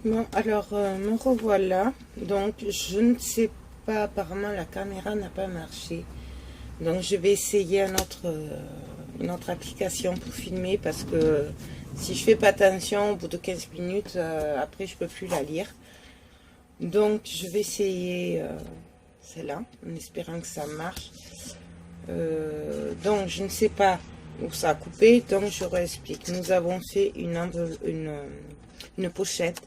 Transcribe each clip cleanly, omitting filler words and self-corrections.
Bon, alors me revoilà. Donc, je ne sais pas, apparemment la caméra n'a pas marché. Donc, je vais essayer une autre application pour filmer parce que si je fais pas attention, au bout de 15 minutes, après, je peux plus la lire. Donc, je vais essayer celle-là en espérant que ça marche. Donc, je ne sais pas où ça a coupé, donc je réexplique. Nous avons fait une pochette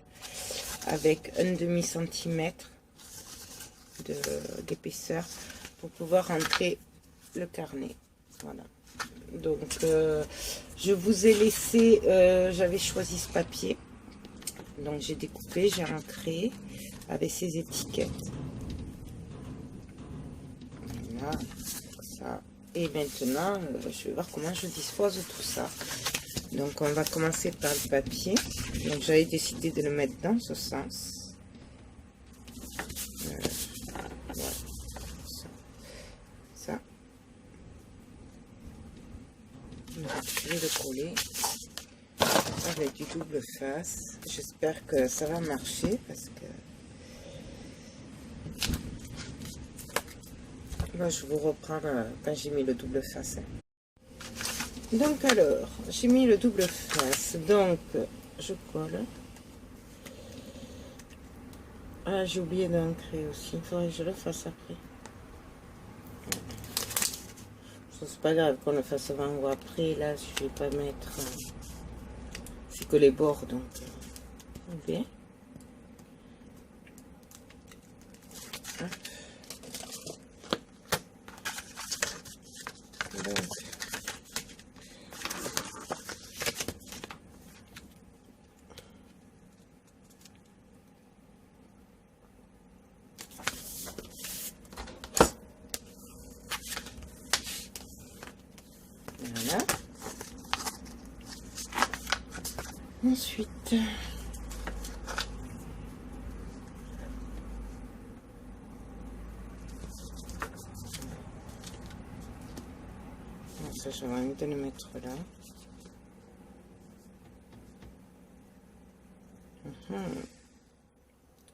avec 1,5 cm d'épaisseur pour pouvoir rentrer le carnet. Voilà. Donc, je vous ai laissé, j'avais choisi ce papier. Donc, j'ai découpé, j'ai ancré avec ces étiquettes. Voilà, ça. Et maintenant, je vais voir comment je dispose de tout ça. Donc, on va commencer par le papier. Donc, j'avais décidé de le mettre dans ce sens. Voilà. Ça. Donc, je vais le coller avec du double face. J'espère que ça va marcher parce que là, je vous reprends quand j'ai mis le double face. Donc alors, j'ai mis le double face, donc je colle. Ah, j'ai oublié d'ancrer aussi, il faudrait que je le fasse après. C'est pas grave qu'on le fasse avant ou après, là je vais pas mettre... c'est que les bords, donc... bien. Donc, voilà. Ensuite, ça j'ai envie de le mettre là.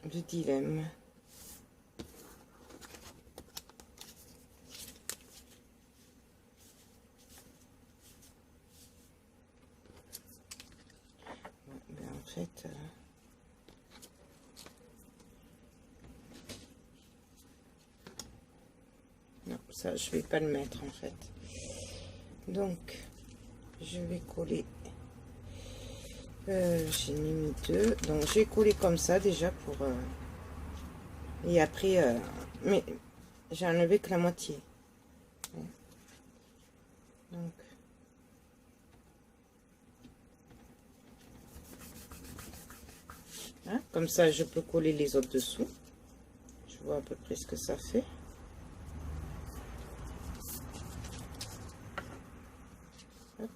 Le dilemme. Ben, en fait... non, ça je vais pas le mettre en fait. Donc, je vais coller. J'ai mis 2, donc j'ai collé comme ça déjà pour. Et après, mais j'ai enlevé que la moitié. Donc, hein, comme ça, je peux coller les autres dessous. Je vois à peu près ce que ça fait. Hop.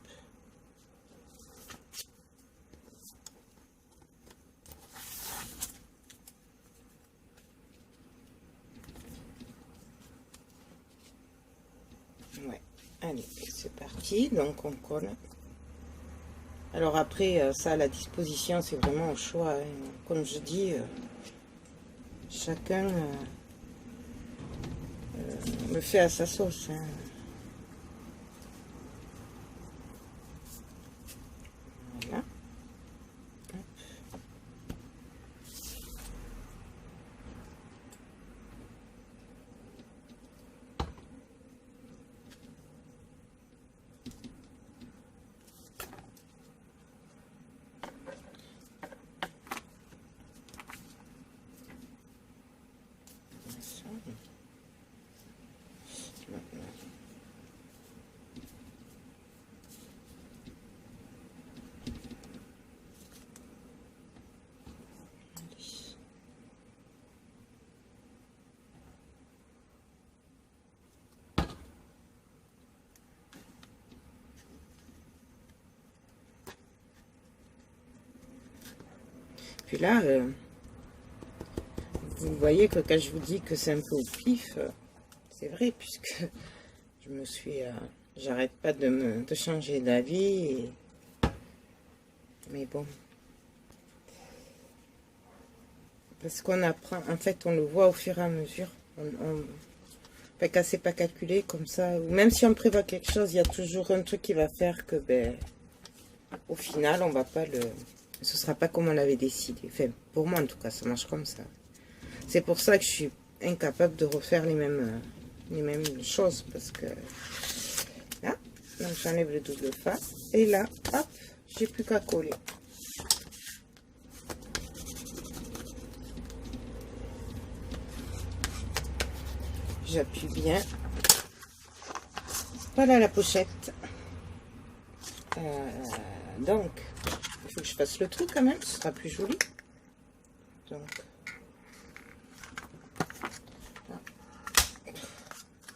Ouais, allez, c'est parti. Donc, on colle. Alors après, ça, la disposition, c'est vraiment au choix. Hein. Comme je dis, chacun le fait à sa sauce. Hein. Voilà. puis là, vous voyez que quand je vous dis que c'est un peu au pif, c'est vrai, puisque je me suis... j'arrête pas de changer d'avis. Mais bon. Parce qu'on apprend, en fait, on le voit au fur et à mesure. Fait quand c'est pas calculé comme ça, ou même si on prévoit quelque chose, il y a toujours un truc qui va faire que, ben, au final, on va pas le... Ce sera pas comme on l'avait décidé. Enfin, pour moi, en tout cas, ça marche comme ça. C'est pour ça que je suis incapable de refaire les mêmes choses, parce que... Là, donc j'enlève le double face. Et là, hop, j'ai plus qu'à coller. J'appuie bien. Voilà la pochette. Donc, il faut que je fasse le trou quand même, ce sera plus joli. Donc,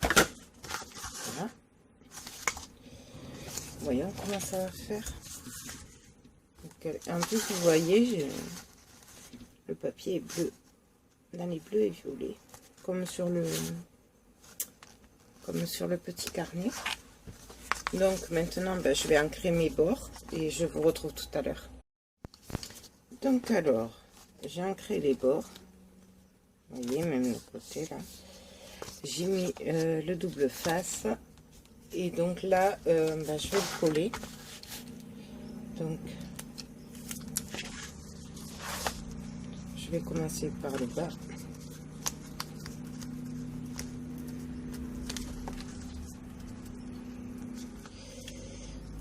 voilà. Voyons comment ça va faire. Donc, en plus, vous voyez, le papier est bleu. Là, les bleus et violets, comme sur le petit carnet. Donc maintenant, ben, je vais ancrer mes bords et je vous retrouve tout à l'heure. Donc alors, j'ai ancré les bords. Vous voyez, même le côté là. J'ai mis le double face. Et donc là, ben, je vais le coller. Donc, je vais commencer par le bas.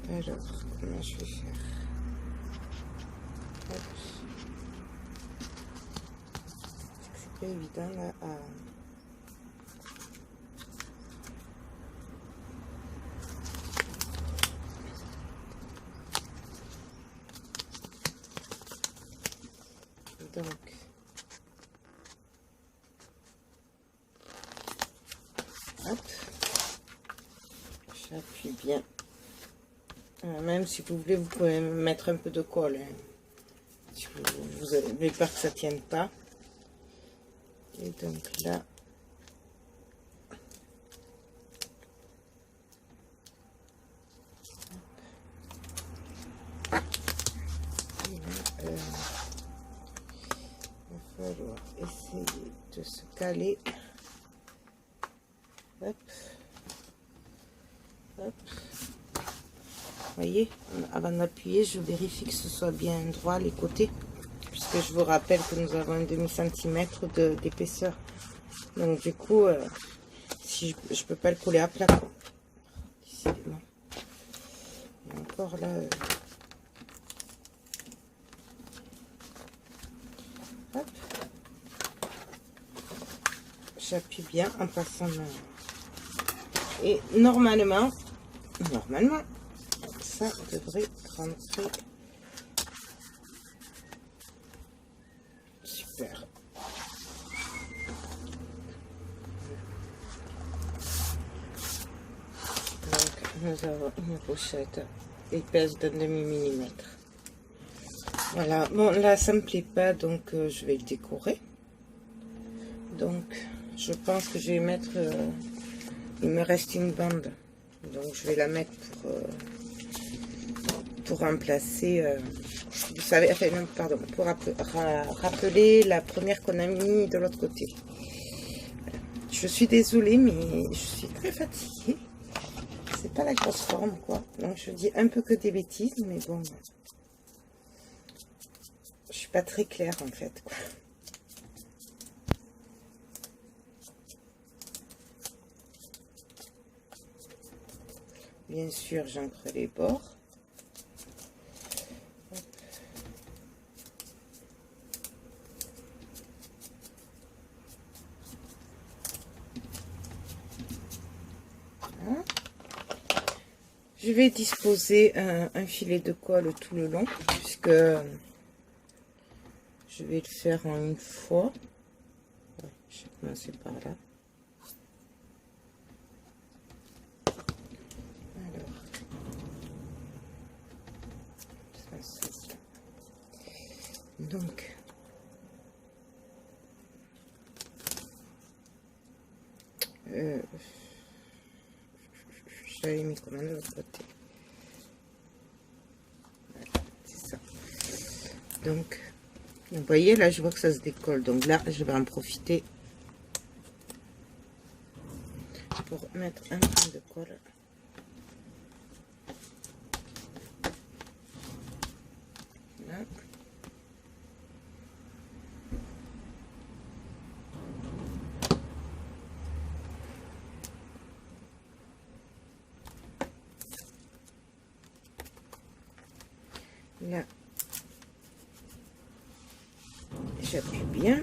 Alors, comment je vais faire? C'est pas évident là à... Donc, hop, j'appuie bien. Même si vous voulez, vous pouvez mettre un peu de colle. Hein. Si vous avez peur que ça ne tienne pas. Et donc là, il va falloir essayer de se caler. Hop, hop. Vous voyez, avant d'appuyer, je vérifie que ce soit bien droit les côtés, puisque je vous rappelle que nous avons un demi-centimètre d'épaisseur. Donc du coup, si je peux pas le coller à plat, décidément. Et encore là, hop, j'appuie bien en passant et normalement, ça devrait rentrer. Super. Donc nous avons une pochette épaisse d'un demi-millimètre. Voilà, bon là ça me plaît pas, donc je vais le décorer. Donc je pense que je vais mettre, il me reste une bande, donc je vais la mettre pour remplacer, vous savez, enfin non, pardon, pour rappeler la première qu'on a mis de l'autre côté. Voilà. Je suis désolée, mais je suis très fatiguée. C'est pas la grosse forme, quoi. Donc je dis un peu que des bêtises, mais bon, je suis pas très claire en fait, quoi. Bien sûr, j'ancre les bords. Voilà. Je vais disposer un filet de colle tout le long, puisque je vais le faire en une fois. Ouais, je vais commencer par là. Donc, Je l'avais mis comment de l'autre côté. Voilà, c'est ça. Donc, vous voyez, là, je vois que ça se décolle. Donc là, je vais en profiter pour mettre un peu de colle. Là. Là, j'appuie bien.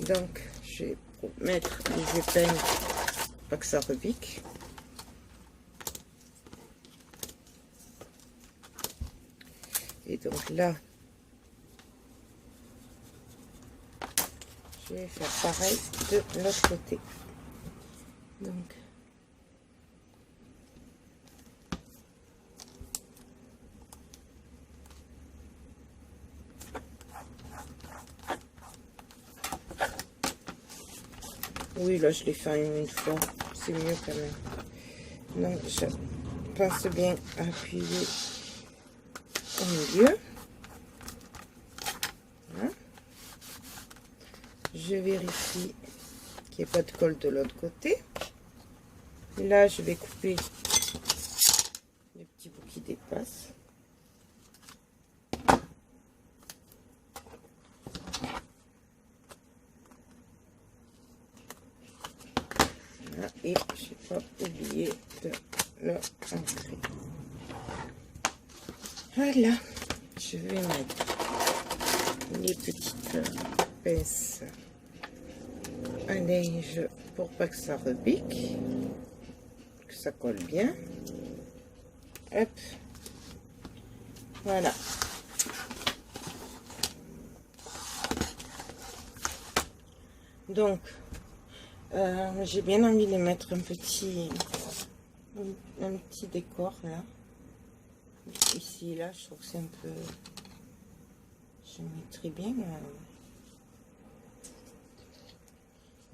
Donc, je vais mettre les épingles pour pas que ça repique. Et donc là, je vais faire pareil de l'autre côté. Donc, oui, là, je l'ai fait une fois. C'est mieux quand même. Donc, je pense bien appuyer au milieu. Voilà. Je vérifie qu'il n'y ait pas de colle de l'autre côté. Là, je vais couper les petits bouts qui dépassent. Et je n'ai pas oublié de le ancrer. Voilà, je vais mettre les petites pinces à linge pour pas que ça repique, que ça colle bien. Hop, voilà. Donc, j'ai bien envie de mettre un petit décor là. Ici, là, je trouve que c'est un peu... Je mettrais bien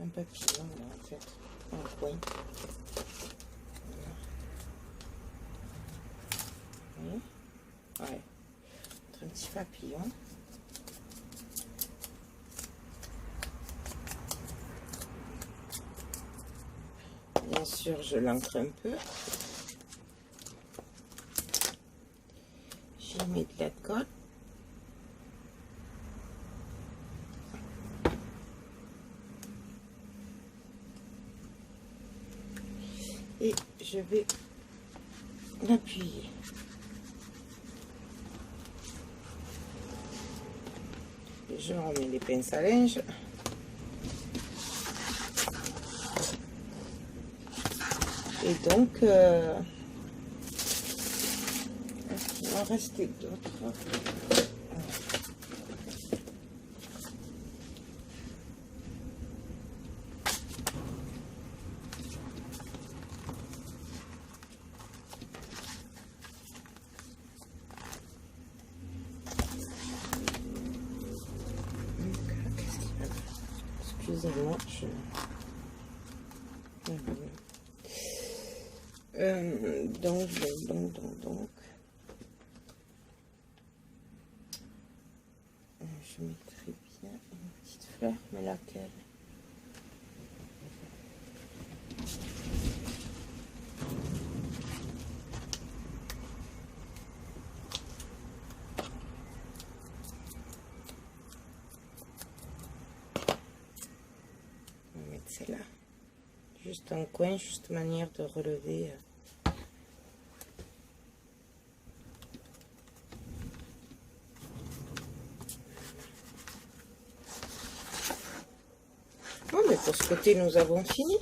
un papillon là, en fait, dans le coin. Voilà. Ouais, un petit papillon. Bien sûr, je l'ancre un peu. J'y mets de la colle. Et je vais l'appuyer. Et je remets les pinces à linge. Et donc, il va en rester d'autres. Excusez-moi, donc, je mettrai bien une petite fleur, mais laquelle? On va mettre celle-là, juste un coin, juste manière de relever. Bon, mais pour ce côté, nous avons fini.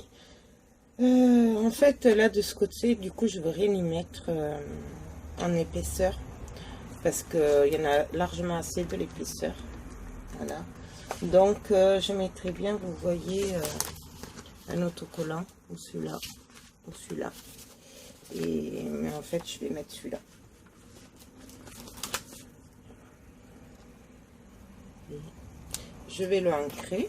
En fait, là, de ce côté, du coup, je vais rien y mettre en épaisseur. Parce qu'il y en a largement assez de l'épaisseur. Voilà. Donc, je mettrai bien, vous voyez, un autocollant, ou celui-là, ou celui-là. Mais en fait, je vais mettre celui-là. Je vais le ancrer.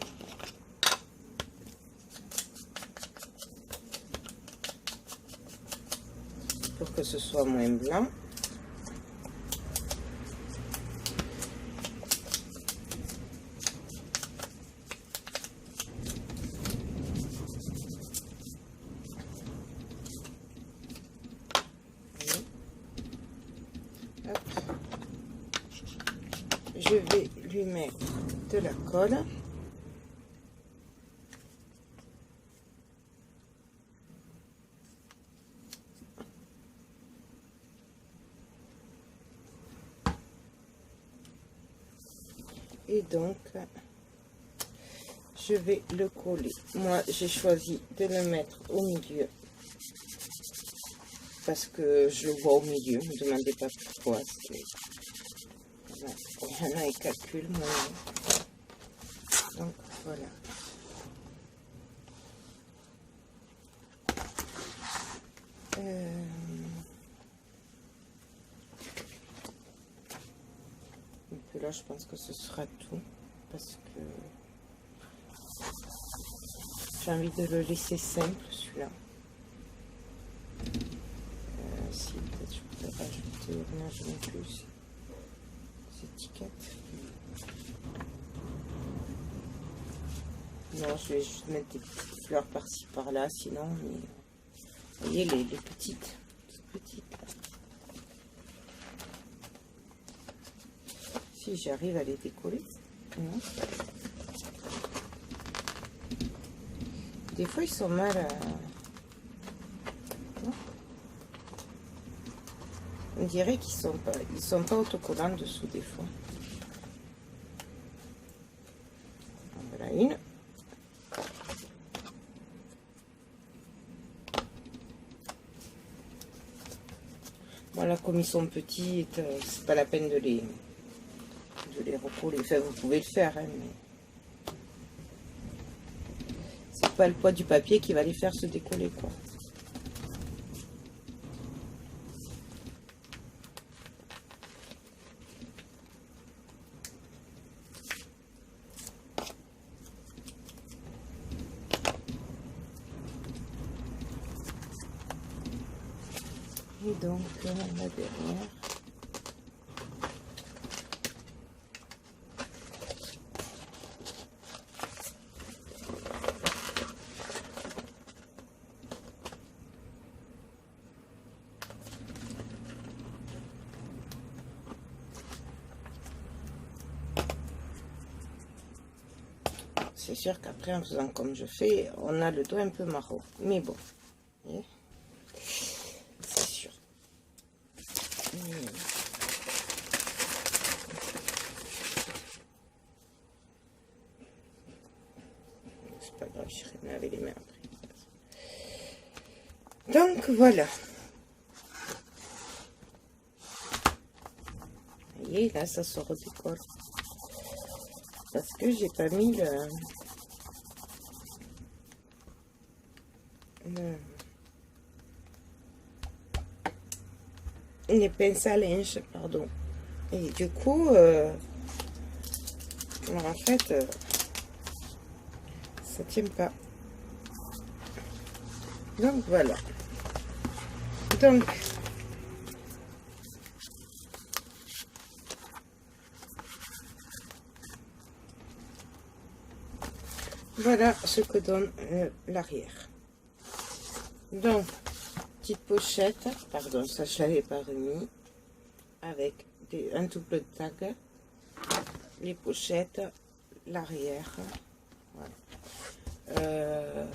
que ce soit moins blanc. Je vais lui mettre de la colle. Et donc, je vais le coller. Moi, j'ai choisi de le mettre au milieu. Parce que je le vois au milieu. Ne me demandez pas pourquoi. Il y en a, ils calculent. Donc, voilà. Et puis là, je pense que ce sera tout. Parce que j'ai envie de le laisser simple, celui-là. Si, peut-être je pourrais rajouter. Non, je n'ai plus ces étiquettes. Non, je vais juste mettre des petites fleurs par-ci par-là, sinon, mais, vous voyez les petites, toutes petites. Là. Si j'arrive à les décoller, non. Des fois, ils sont mal à... On dirait qu'ils sont pas autocollants dessous des fois. Voilà une. Voilà, comme ils sont petits, c'est pas la peine de les recoller. Enfin, vous pouvez le faire, hein, mais c'est pas le poids du papier qui va les faire se décoller, quoi. Et donc, la dernière. C'est sûr qu'après, en faisant comme je fais, on a le doigt un peu marron. Mais bon, c'est sûr. C'est pas grave, je serai mieux avec les mains après. Donc, voilà. Vous voyez, là, ça se redécolle. Parce que j'ai pas mis les pinces à linge, pardon. Et du coup, en fait, ça tient pas. Donc voilà. Donc voilà ce que donne l'arrière. Donc, petite pochette, pardon, ça je l'avais pas remis, avec un double tag, les pochettes, l'arrière. Voilà.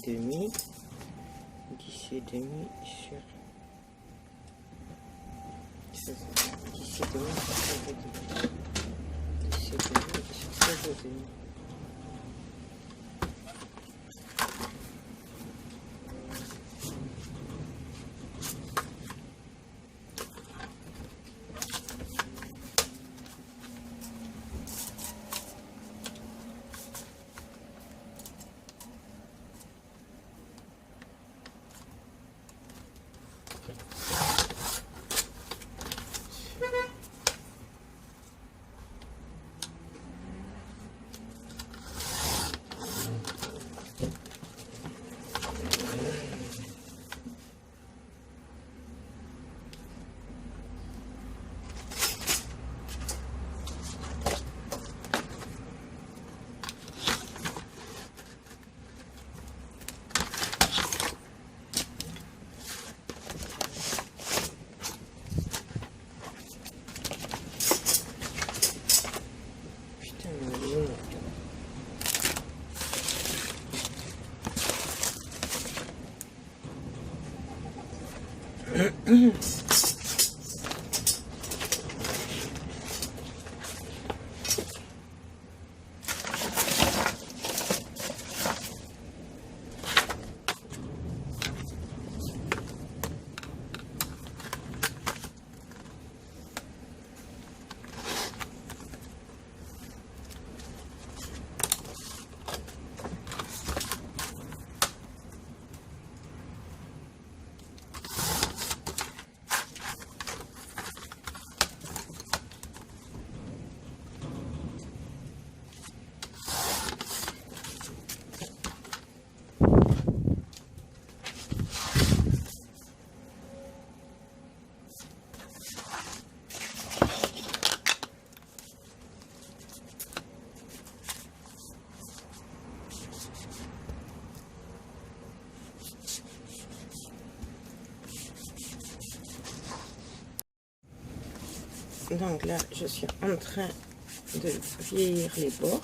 10,5. 10,5 sur 10,5 sur 13,5. 10,5 sur 13,5. Donc là, je suis en train de vieillir les bords.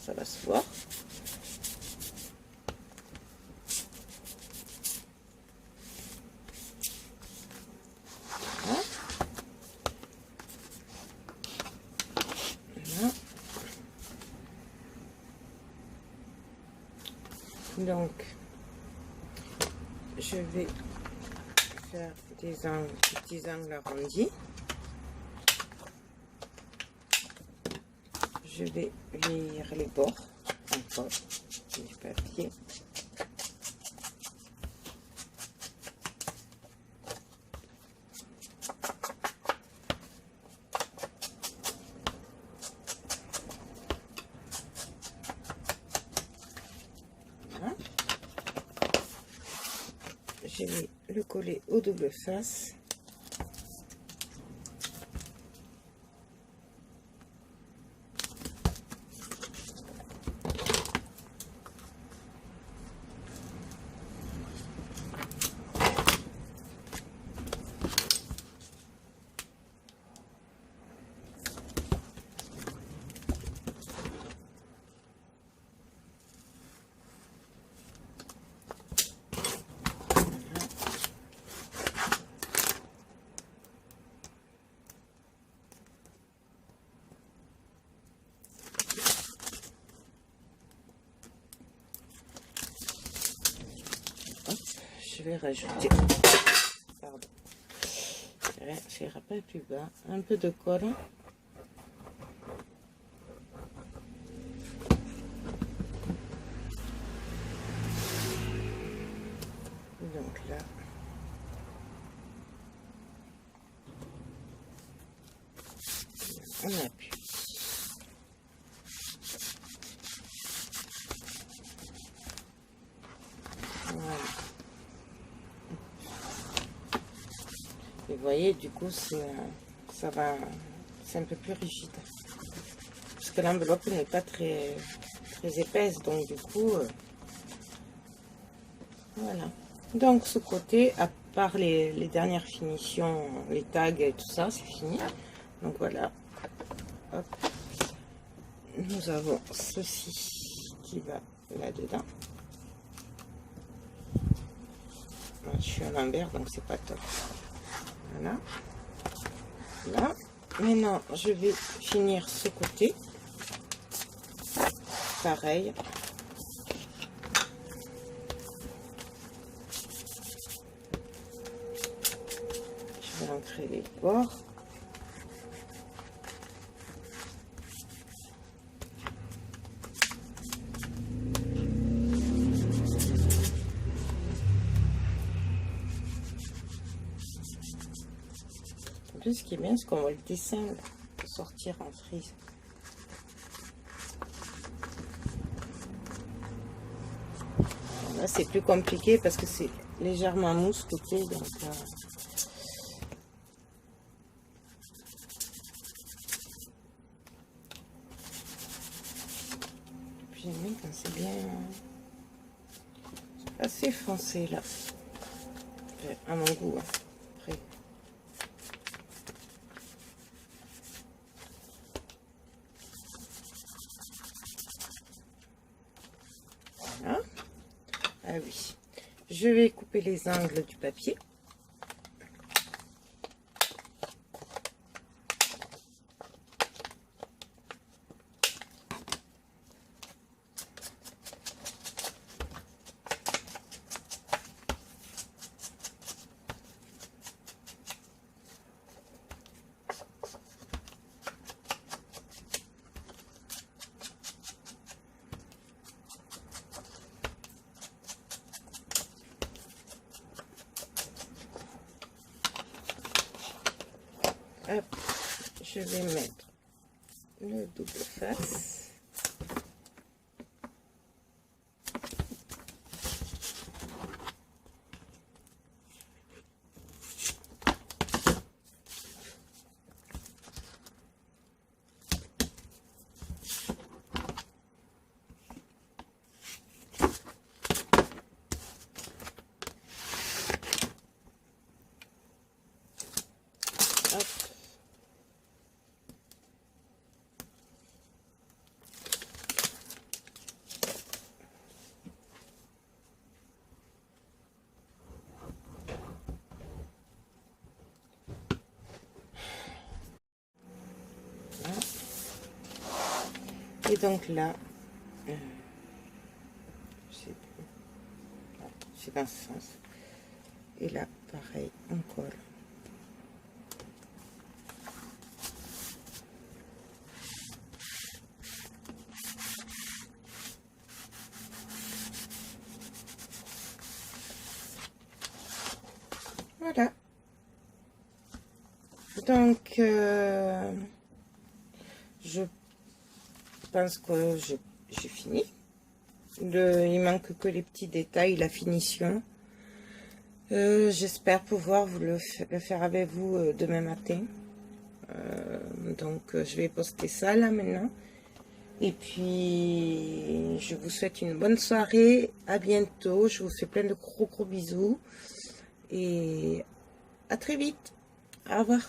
Ça va se voir. Voilà. Voilà. Donc, je vais faire des petits angles arrondis. Je vais vieillir les bords encore du papier. Voilà. Je vais le coller au double face. Je vais rajouter, pardon, je vais faire un peu plus bas, un peu de colle. Donc là, on appuie. Voilà. Et vous voyez, du coup, c'est un peu plus rigide. Parce que l'enveloppe n'est pas très épaisse, donc du coup, voilà. Donc ce côté, à part les dernières finitions, les tags et tout ça, c'est fini. Donc voilà. Hop. Nous avons ceci qui va là-dedans. Je suis à l'envers, donc c'est pas top. Voilà. Là, maintenant, je vais finir ce côté. Pareil. Je vais ancrer les bords. En plus, ce qui est bien, c'est qu'on voit le dessin sortir en frise. Là, c'est plus compliqué parce que c'est légèrement mousse côté, donc puis j'aime bien quand c'est bien assez foncé là, à mon goût. Après. Voilà. Ah oui, je vais couper les angles du papier. Hop, je vais mettre le double face. Hop. Et donc là, c'est dans ce sens. Et là, pareil, on colle. Voilà. Donc, je pense que j'ai fini. Il manque que les petits détails, la finition. J'espère pouvoir vous le faire avec vous demain matin. Donc, je vais poster ça là maintenant. Et puis, je vous souhaite une bonne soirée. À bientôt. Je vous fais plein de gros bisous. Et à très vite. Au revoir.